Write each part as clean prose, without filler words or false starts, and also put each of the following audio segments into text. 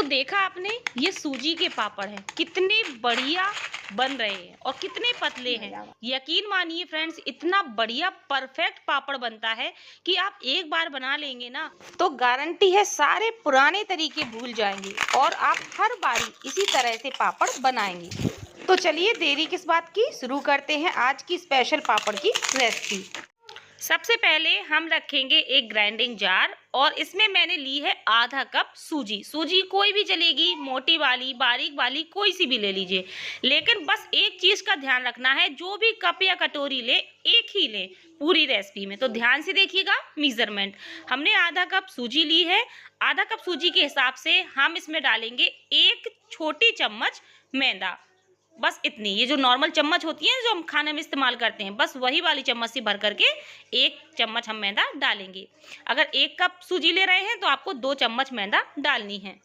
तो देखा आपने, ये सूजी के पापड़ हैं, कितने बढ़िया बन रहे हैं और कितने पतले हैं। यकीन मानिए फ्रेंड्स, इतना बढ़िया परफेक्ट पापड़ बनता है कि आप एक बार बना लेंगे ना तो गारंटी है सारे पुराने तरीके भूल जाएंगे और आप हर बारी इसी तरह से पापड़ बनाएंगे। तो चलिए देरी किस बात की, शुरू करते हैं आज की स्पेशल पापड़ की रेसिपी। सबसे पहले हम रखेंगे एक ग्राइंडिंग जार और इसमें मैंने ली है आधा कप सूजी। सूजी कोई भी चलेगी, मोटी वाली, बारीक वाली, कोई सी भी ले लीजिए। लेकिन बस एक चीज़ का ध्यान रखना है, जो भी कप या कटोरी ले एक ही ले पूरी रेसिपी में। तो ध्यान से देखिएगा मेजरमेंट। हमने आधा कप सूजी ली है। आधा कप सूजी के हिसाब से हम इसमें डालेंगे 1 छोटी चम्मच मैदा, बस इतनी। ये जो नॉर्मल चम्मच होती है जो हम खाने में इस्तेमाल करते हैं, बस वही वाली चम्मच से भर करके 1 चम्मच हम मैदा डालेंगे। अगर 1 कप सूजी ले रहे हैं तो आपको 2 चम्मच मैदा डालनी है।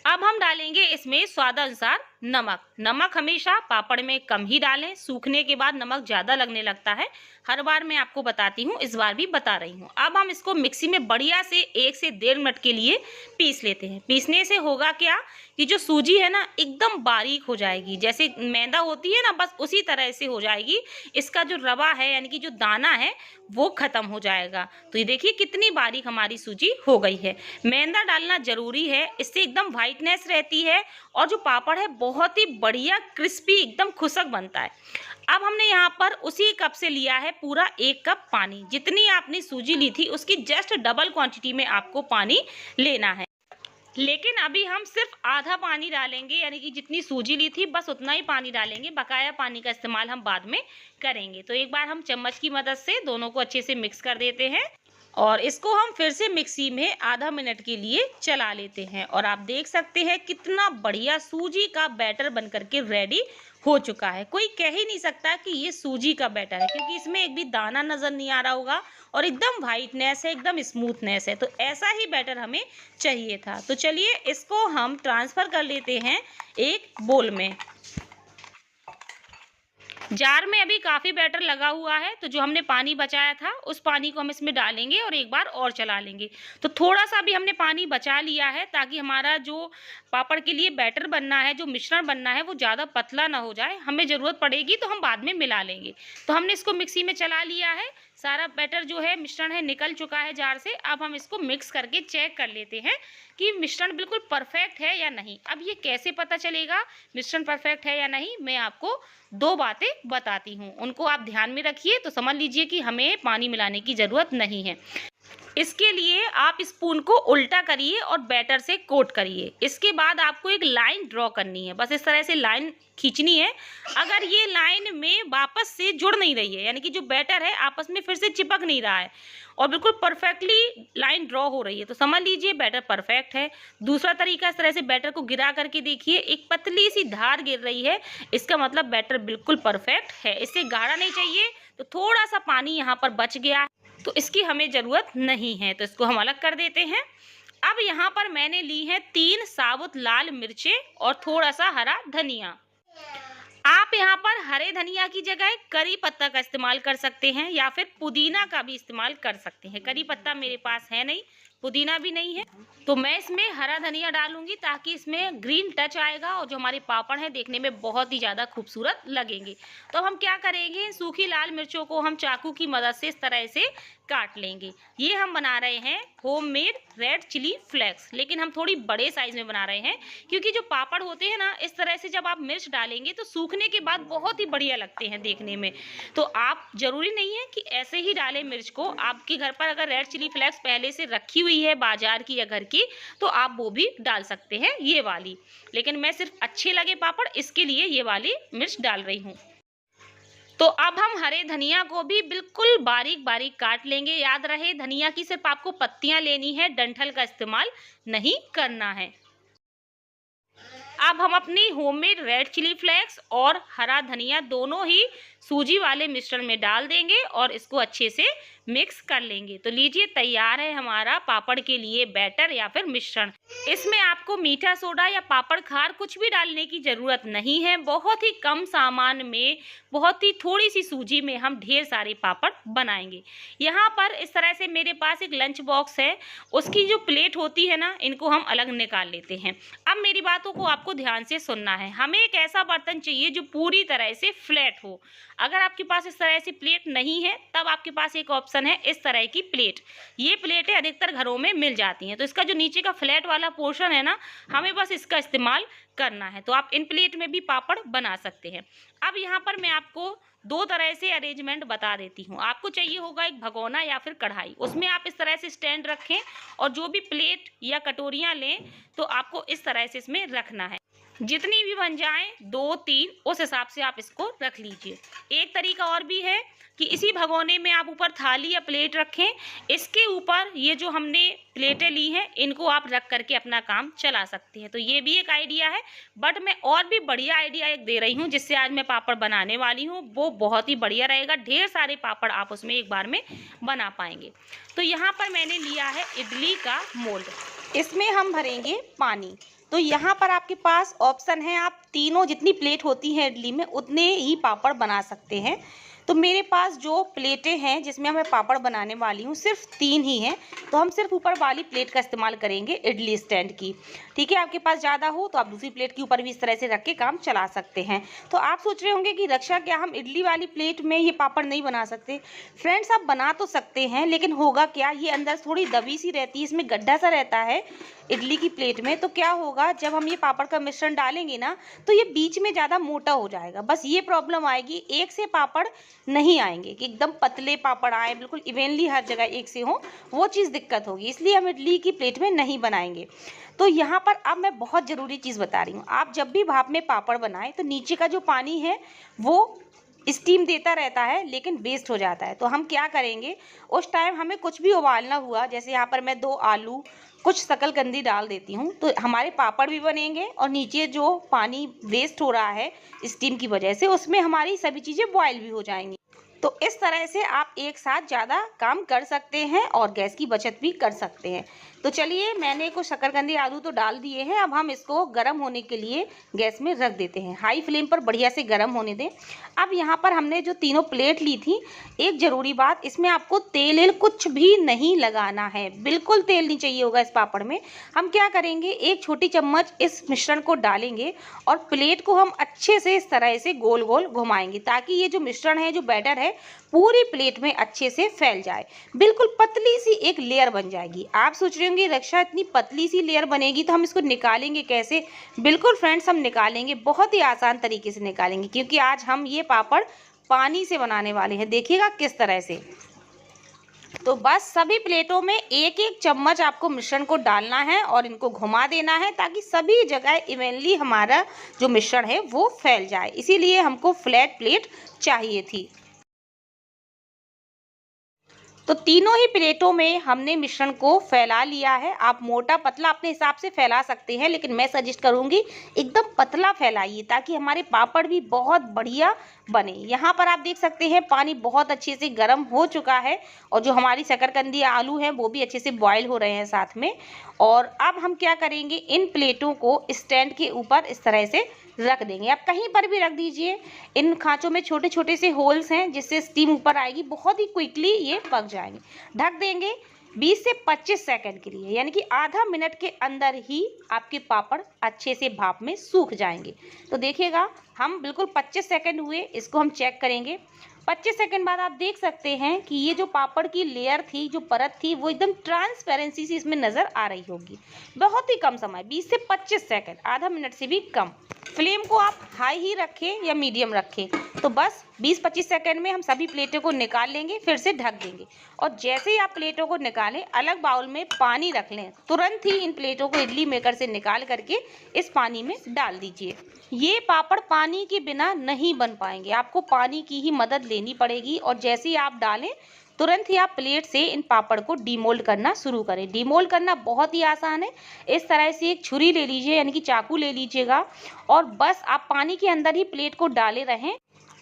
अब हम डालेंगे इसमें स्वादानुसार नमक। नमक हमेशा पापड़ में कम ही डालें, सूखने के बाद नमक ज़्यादा लगने लगता है। हर बार मैं आपको बताती हूँ, इस बार भी बता रही हूँ। अब हम इसको मिक्सी में बढ़िया से 1 से 1.5 मिनट के लिए पीस लेते हैं। पीसने से होगा क्या कि जो सूजी है ना एकदम बारीक हो जाएगी, जैसे मैदा होती है ना, बस उसी तरह से हो जाएगी। इसका जो रवा है यानी कि जो दाना है वो खत्म हो जाएगा। तो ये देखिए कितनी बारीक हमारी सूजी हो गई है। मैदा डालना जरूरी है, इससे एकदम वाइटनेस रहती है और जो पापड़ है बहुत ही बढ़िया क्रिस्पी एकदम खुशक बनता है। अब हमने यहाँ पर उसी कप से लिया है पूरा 1 कप पानी। जितनी आपने सूजी ली थी उसकी जस्ट डबल क्वांटिटी में आपको पानी लेना है। लेकिन अभी हम सिर्फ आधा पानी डालेंगे, यानी कि जितनी सूजी ली थी बस उतना ही पानी डालेंगे। बकाया पानी का इस्तेमाल हम बाद में करेंगे। तो एक बार हम चम्मच की मदद से दोनों को अच्छे से मिक्स कर देते हैं और इसको हम फिर से मिक्सी में आधा मिनट के लिए चला लेते हैं। और आप देख सकते हैं कितना बढ़िया सूजी का बैटर बन करके रेडी हो चुका है। कोई कह ही नहीं सकता कि ये सूजी का बैटर है, क्योंकि इसमें एक भी दाना नजर नहीं आ रहा होगा और एकदम वाइटनेस है, एकदम स्मूथनेस है। तो ऐसा ही बैटर हमें चाहिए था। तो चलिए इसको हम ट्रांसफर कर लेते हैं एक बोल में। जार में अभी काफ़ी बैटर लगा हुआ है, तो जो हमने पानी बचाया था उस पानी को हम इसमें डालेंगे और एक बार और चला लेंगे। तो थोड़ा सा भी हमने पानी बचा लिया है ताकि हमारा जो पापड़ के लिए बैटर बनना है, जो मिश्रण बनना है, वो ज़्यादा पतला ना हो जाए। हमें ज़रूरत पड़ेगी तो हम बाद में मिला लेंगे। तो हमने इसको मिक्सी में चला लिया है, सारा बैटर जो है मिश्रण है निकल चुका है जार से। अब हम इसको मिक्स करके चेक कर लेते हैं कि मिश्रण बिल्कुल परफेक्ट है या नहीं। अब ये कैसे पता चलेगा मिश्रण परफेक्ट है या नहीं, मैं आपको 2 बातें बताती हूँ, उनको आप ध्यान में रखिए तो समझ लीजिए कि हमें पानी मिलाने की ज़रूरत नहीं है। इसके लिए आप स्पून को उल्टा करिए और बैटर से कोट करिए। इसके बाद आपको एक लाइन ड्रॉ करनी है, बस इस तरह से लाइन खींचनी है। अगर ये लाइन में वापस से जुड़ नहीं रही है, यानी कि जो बैटर है आपस में फिर से चिपक नहीं रहा है और बिल्कुल परफेक्टली लाइन ड्रॉ हो रही है, तो समझ लीजिए बैटर परफेक्ट है। दूसरा तरीका, इस तरह से बैटर को गिरा करके देखिए, एक पतली सी धार गिर रही है, इसका मतलब बैटर बिल्कुल परफेक्ट है। इससे गाढ़ा नहीं चाहिए, तो थोड़ा सा पानी यहाँ पर बच गया तो इसकी हमें ज़रूरत नहीं है, तो इसको हम अलग कर देते हैं। अब यहाँ पर मैंने ली है 3 साबुत लाल मिर्चें और थोड़ा सा हरा धनिया। आप यहाँ पर हरे धनिया की जगह करी पत्ता का इस्तेमाल कर सकते हैं या फिर पुदीना का भी इस्तेमाल कर सकते हैं। करी पत्ता मेरे पास है नहीं, पुदीना भी नहीं है, तो मैं इसमें हरा धनिया डालूंगी ताकि इसमें ग्रीन टच आएगा और जो हमारे पापड़ हैं देखने में बहुत ही ज़्यादा खूबसूरत लगेंगे। तो हम क्या करेंगे, सूखी लाल मिर्चों को हम चाकू की मदद से इस तरह से काट लेंगे। ये हम बना रहे हैं होममेड रेड चिली फ्लेक्स, लेकिन हम थोड़ी बड़े साइज में बना रहे हैं क्योंकि जो पापड़ होते हैं ना, इस तरह से जब आप मिर्च डालेंगे तो सूखने के बाद बहुत ही बढ़िया लगते हैं देखने में। तो आप जरूरी नहीं है कि ऐसे ही डालें मिर्च को। आपके घर पर अगर रेड चिली फ्लेक्स पहले से रखी हुई है बाजार की या घर की, तो आप वो भी डाल सकते हैं, ये वाली। लेकिन मैं सिर्फ अच्छे लगे पापड़ इसके लिए ये वाली मिर्च डाल रही हूँ। तो अब हम हरे धनिया को भी बिल्कुल बारीक बारीक काट लेंगे। याद रहे धनिया की सिर्फ आपको पत्तियां लेनी है, डंठल का इस्तेमाल नहीं करना है। अब हम अपनी होममेड रेड चिली फ्लेक्स और हरा धनिया दोनों ही सूजी वाले मिश्रण में डाल देंगे और इसको अच्छे से मिक्स कर लेंगे। तो लीजिए तैयार है हमारा पापड़ के लिए बैटर या फिर मिश्रण। इसमें आपको मीठा सोडा या पापड़ खार कुछ भी डालने की ज़रूरत नहीं है। बहुत ही कम सामान में, बहुत ही थोड़ी सी सूजी में हम ढेर सारे पापड़ बनाएंगे। यहाँ पर इस तरह से मेरे पास एक लंच बॉक्स है, उसकी जो प्लेट होती है ना, इनको हम अलग निकाल लेते हैं। अब मेरी बातों को आपको ध्यान से सुनना है। हमें एक ऐसा बर्तन चाहिए जो पूरी तरह से फ्लैट हो। अगर आपके पास इस तरह से प्लेट नहीं है, तब आपके पास एक ऑप्शन है इस तरह की प्लेट। ये प्लेटें अधिकतर घरों में मिल जाती हैं। तो इसका जो नीचे का फ्लैट वाला पोर्शन है ना, हमें बस इसका इस्तेमाल करना है। तो आप इन प्लेट में भी पापड़ बना सकते हैं। अब यहाँ पर मैं आपको दो तरह से अरेंजमेंट बता देती हूँ। आपको चाहिए होगा एक भगोना या फिर कढ़ाई, उसमें आप इस तरह से स्टैंड रखें और जो भी प्लेट या कटोरियाँ लें तो आपको इस तरह से इसमें रखना है। जितनी भी बन जाएं, 2-3, उस हिसाब से आप इसको रख लीजिए। एक तरीका और भी है कि इसी भगोने में आप ऊपर थाली या प्लेट रखें, इसके ऊपर ये जो हमने प्लेटें ली हैं इनको आप रख करके अपना काम चला सकते हैं। तो ये भी एक आइडिया है, बट मैं और भी बढ़िया आइडिया एक दे रही हूँ जिससे आज मैं पापड़ बनाने वाली हूँ, वो बहुत ही बढ़िया रहेगा। ढेर सारे पापड़ आप उसमें एक बार में बना पाएंगे। तो यहाँ पर मैंने लिया है इडली का मोल्ड, इसमें हम भरेंगे पानी। तो यहाँ पर आपके पास ऑप्शन है, आप तीनों जितनी प्लेट होती हैं इडली में उतने ही पापड़ बना सकते हैं। तो मेरे पास जो प्लेटें हैं जिसमें मैं पापड़ बनाने वाली हूँ सिर्फ 3 ही हैं, तो हम सिर्फ ऊपर वाली प्लेट का इस्तेमाल करेंगे इडली स्टैंड की। ठीक है, आपके पास ज़्यादा हो तो आप दूसरी प्लेट के ऊपर भी इस तरह से रख के काम चला सकते हैं। तो आप सोच रहे होंगे कि रक्षा, क्या हम इडली वाली प्लेट में ये पापड़ नहीं बना सकते? फ्रेंड्स, आप बना तो सकते हैं, लेकिन होगा क्या, ये अंदर थोड़ी दबी सी रहती है, इसमें गड्ढा सा रहता है इडली की प्लेट में। तो क्या होगा, जब हम ये पापड़ का मिश्रण डालेंगे ना, तो ये बीच में ज़्यादा मोटा हो जाएगा। बस ये प्रॉब्लम आएगी, एक से पापड़ नहीं आएंगे कि एकदम पतले पापड़ आए, बिल्कुल इवेनली हर जगह एक से हो, वो चीज़ दिक्कत होगी। इसलिए हम इडली की प्लेट में नहीं बनाएंगे। तो यहाँ पर अब मैं बहुत ज़रूरी चीज़ बता रही हूँ। आप जब भी भाप में पापड़ बनाएं तो नीचे का जो पानी है वो स्टीम देता रहता है, लेकिन वेस्ट हो जाता है। तो हम क्या करेंगे, उस टाइम हमें कुछ भी उबालना हुआ, जैसे यहाँ पर मैं 2 आलू, कुछ शकरकंदी डाल देती हूँ, तो हमारे पापड़ भी बनेंगे और नीचे जो पानी वेस्ट हो रहा है स्टीम की वजह से, उसमें हमारी सभी चीज़ें बॉयल भी हो जाएंगी। तो इस तरह से आप एक साथ ज़्यादा काम कर सकते हैं और गैस की बचत भी कर सकते हैं। तो चलिए, मैंने कुछ शकरकंदी आलू तो डाल दिए हैं, अब हम इसको गर्म होने के लिए गैस में रख देते हैं। हाई फ्लेम पर बढ़िया से गर्म होने दें। अब यहाँ पर हमने जो तीनों प्लेट ली थी, एक ज़रूरी बात, इसमें आपको तेल कुछ भी नहीं लगाना है, बिल्कुल तेल नहीं चाहिए होगा इस पापड़ में। हम क्या करेंगे, एक छोटी चम्मच इस मिश्रण को डालेंगे और प्लेट को हम अच्छे से इस तरह से गोल गोल घुमाएंगे, ताकि ये जो मिश्रण है, जो बैटर है, पूरी प्लेट में अच्छे से फैल जाए। बिल्कुल पतली सी एक लेयर बन जाएगी। आप सोच रहे होंगे रक्षा, इतनी पतली सी लेयर बनेगी तो हम इसको निकालेंगे कैसे? बिल्कुल फ्रेंड्स, हम निकालेंगे, बहुत ही आसान तरीके से निकालेंगे, क्योंकि आज हम ये पापड़ पानी से बनाने वाले हैं। देखिएगा किस तरह से। तो बस सभी प्लेटों में एक एक चम्मच आपको मिश्रण को डालना है और इनको घुमा देना है, ताकि सभी जगह इवेनली हमारा जो मिश्रण है वो फैल जाए। इसीलिए हमको फ्लैट प्लेट चाहिए थी। तो तीनों ही प्लेटों में हमने मिश्रण को फैला लिया है। आप मोटा पतला अपने हिसाब से फैला सकते हैं, लेकिन मैं सजेस्ट करूंगी एकदम पतला फैलाइए, ताकि हमारे पापड़ भी बहुत बढ़िया बने। यहाँ पर आप देख सकते हैं पानी बहुत अच्छे से गर्म हो चुका है और जो हमारी शकरकंदी आलू हैं वो भी अच्छे से बॉयल हो रहे हैं साथ में। और अब हम क्या करेंगे, इन प्लेटों को स्टैंड के ऊपर इस तरह से रख देंगे। आप कहीं पर भी रख दीजिए। इन खांचों में छोटे छोटे से होल्स हैं जिससे स्टीम ऊपर आएगी, बहुत ही क्विकली ये पक जाएंगे। ढक देंगे 20 से 25 सेकंड के लिए, यानी कि आधा मिनट के अंदर ही आपके पापड़ अच्छे से भाप में सूख जाएंगे। तो देखिएगा, हम बिल्कुल 25 सेकंड हुए, इसको हम चेक करेंगे। 25 सेकंड बाद आप देख सकते हैं कि ये जो पापड़ की लेयर थी, जो परत थी, वो एकदम ट्रांसपेरेंसी सी इसमें नज़र आ रही होगी। बहुत ही कम समय, 20 से 25 सेकंड, आधा मिनट से भी कम। फ्लेम को आप हाई ही रखें या मीडियम रखें। तो बस 20-25 सेकंड में हम सभी प्लेटों को निकाल लेंगे, फिर से ढक देंगे। और जैसे ही आप प्लेटों को निकालें, अलग बाउल में पानी रख लें, तुरंत ही इन प्लेटों को इडली मेकर से निकाल करके इस पानी में डाल दीजिए। ये पापड़ पानी के बिना नहीं बन पाएंगे, आपको पानी की ही मदद लेनी पड़ेगी। और जैसे ही आप डालें, तुरंत ही आप प्लेट से इन पापड़ को डीमोल्ड करना शुरू करें। डीमोल्ड करना बहुत ही आसान है। इस तरह से एक छुरी ले लीजिए, यानी कि चाकू ले लीजिएगा, और बस आप पानी के अंदर ही प्लेट को डाले रहें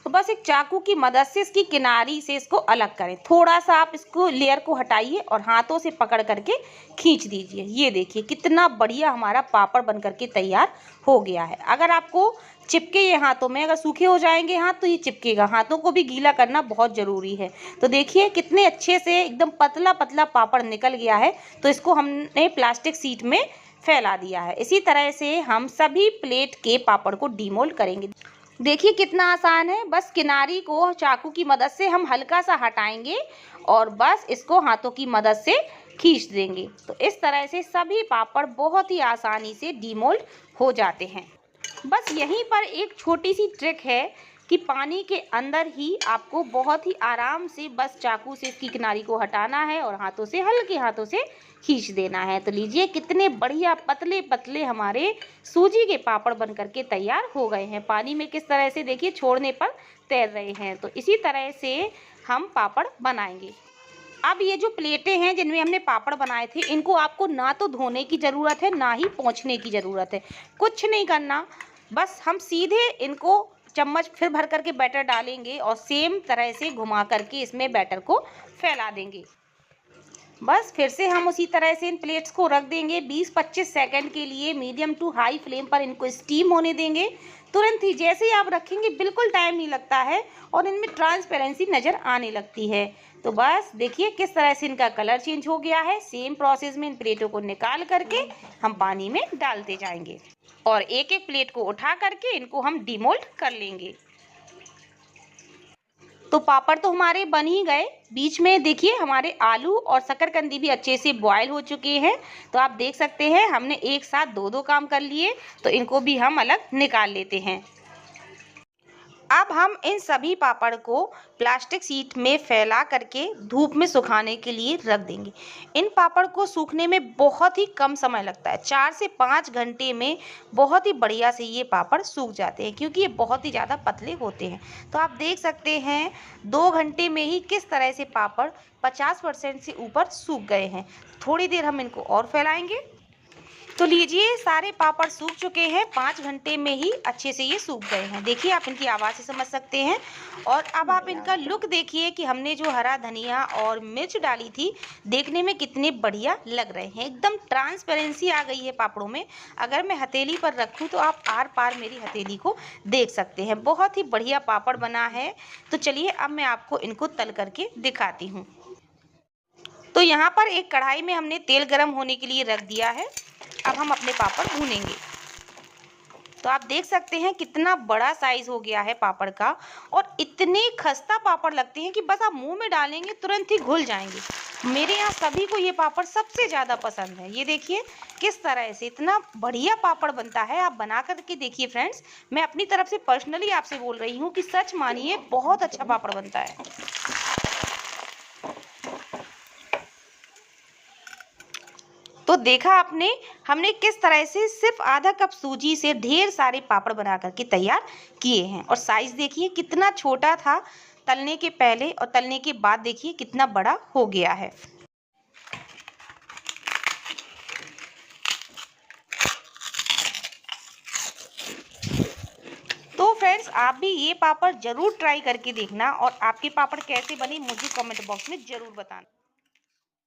तो बस एक चाकू की मदद से इसकी किनारी से इसको अलग करें। थोड़ा सा आप इसको लेयर को हटाइए और हाथों से पकड़ करके खींच दीजिए। ये देखिए कितना बढ़िया हमारा पापड़ बन करके तैयार हो गया है। अगर आपको चिपके ये हाथों में, अगर सूखे हो जाएंगे हाथ तो ये चिपकेगा, हाथों को भी गीला करना बहुत ज़रूरी है। तो देखिए कितने अच्छे से एकदम पतला पतला पापड़ निकल गया है। तो इसको हमने प्लास्टिक शीट में फैला दिया है। इसी तरह से हम सभी प्लेट के पापड़ को डीमोल्ड करेंगे। देखिए कितना आसान है, बस किनारी को चाकू की मदद से हम हल्का सा हटाएंगे और बस इसको हाथों की मदद से खींच देंगे। तो इस तरह से सभी पापड़ बहुत ही आसानी से डीमोल्ड हो जाते हैं। बस यहीं पर एक छोटी सी ट्रिक है कि पानी के अंदर ही आपको बहुत ही आराम से बस चाकू से इसकी किनारी को हटाना है और हाथों से, हल्के हाथों से खींच देना है। तो लीजिए कितने बढ़िया पतले पतले हमारे सूजी के पापड़ बन करके तैयार हो गए हैं। पानी में किस तरह से देखिए छोड़ने पर तैर रहे हैं। तो इसी तरह से हम पापड़ बनाएंगे। अब ये जो प्लेटें हैं जिनमें हमने पापड़ बनाए थे, इनको आपको ना तो धोने की ज़रूरत है ना ही पोंछने की ज़रूरत है। कुछ नहीं करना, बस हम सीधे इनको चम्मच फिर भर करके बैटर डालेंगे और सेम तरह से घुमा करके इसमें बैटर को फैला देंगे। बस फिर से हम उसी तरह से इन प्लेट्स को रख देंगे। 20-25 सेकंड के लिए मीडियम टू हाई फ्लेम पर इनको स्टीम होने देंगे। तुरंत ही जैसे ही आप रखेंगे बिल्कुल टाइम नहीं लगता है और इनमें ट्रांसपेरेंसी नज़र आने लगती है। तो बस देखिए किस तरह से इनका कलर चेंज हो गया है। सेम प्रोसेस में इन प्लेटों को निकाल करके हम पानी में डालते जाएंगे और एक एक प्लेट को उठा करके इनको हम डीमोल्ड कर लेंगे। तो पापड़ तो हमारे बन ही गए। बीच में देखिए हमारे आलू और शकरकंदी भी अच्छे से बॉयल हो चुके हैं। तो आप देख सकते हैं हमने एक साथ दो काम कर लिए। तो इनको भी हम अलग निकाल लेते हैं। अब हम इन सभी पापड़ को प्लास्टिक शीट में फैला करके धूप में सुखाने के लिए रख देंगे। इन पापड़ को सूखने में बहुत ही कम समय लगता है, 4 से 5 घंटे में बहुत ही बढ़िया से ये पापड़ सूख जाते हैं, क्योंकि ये बहुत ही ज़्यादा पतले होते हैं। तो आप देख सकते हैं 2 घंटे में ही किस तरह से पापड़ 50% से ऊपर सूख गए हैं। थोड़ी देर हम इनको और फैलाएंगे। तो लीजिए सारे पापड़ सूख चुके हैं, 5 घंटे में ही अच्छे से ये सूख गए हैं। देखिए आप इनकी आवाज़ से समझ सकते हैं। और अब आप इनका लुक देखिए कि हमने जो हरा धनिया और मिर्च डाली थी, देखने में कितने बढ़िया लग रहे हैं। एकदम ट्रांसपेरेंसी आ गई है पापड़ों में। अगर मैं हथेली पर रखूँ तो आप आर पार मेरी हथेली को देख सकते हैं। बहुत ही बढ़िया पापड़ बना है। तो चलिए अब मैं आपको इनको तल करके दिखाती हूँ। तो यहाँ पर एक कढ़ाई में हमने तेल गरम होने के लिए रख दिया है। अब हम अपने पापड़ भूनेंगे। तो आप देख सकते हैं कितना बड़ा साइज हो गया है पापड़ का और इतने खस्ता पापड़ लगते हैं कि बस आप मुंह में डालेंगे तुरंत ही घुल जाएंगे। मेरे यहाँ सभी को ये पापड़ सबसे ज़्यादा पसंद है। ये देखिए किस तरह से इतना बढ़िया पापड़ बनता है। आप बना करके देखिए फ्रेंड्स। मैं अपनी तरफ से पर्सनली आपसे बोल रही हूँ कि सच मानिए बहुत अच्छा पापड़ बनता है। तो देखा आपने हमने किस तरह से सिर्फ आधा कप सूजी से ढेर सारे पापड़ बना करके तैयार किए हैं। और साइज देखिए कितना छोटा था तलने के पहले और तलने के बाद देखिए कितना बड़ा हो गया है। तो फ्रेंड्स आप भी ये पापड़ जरूर ट्राई करके देखना और आपके पापड़ कैसे बने मुझे कमेंट बॉक्स में जरूर बताना।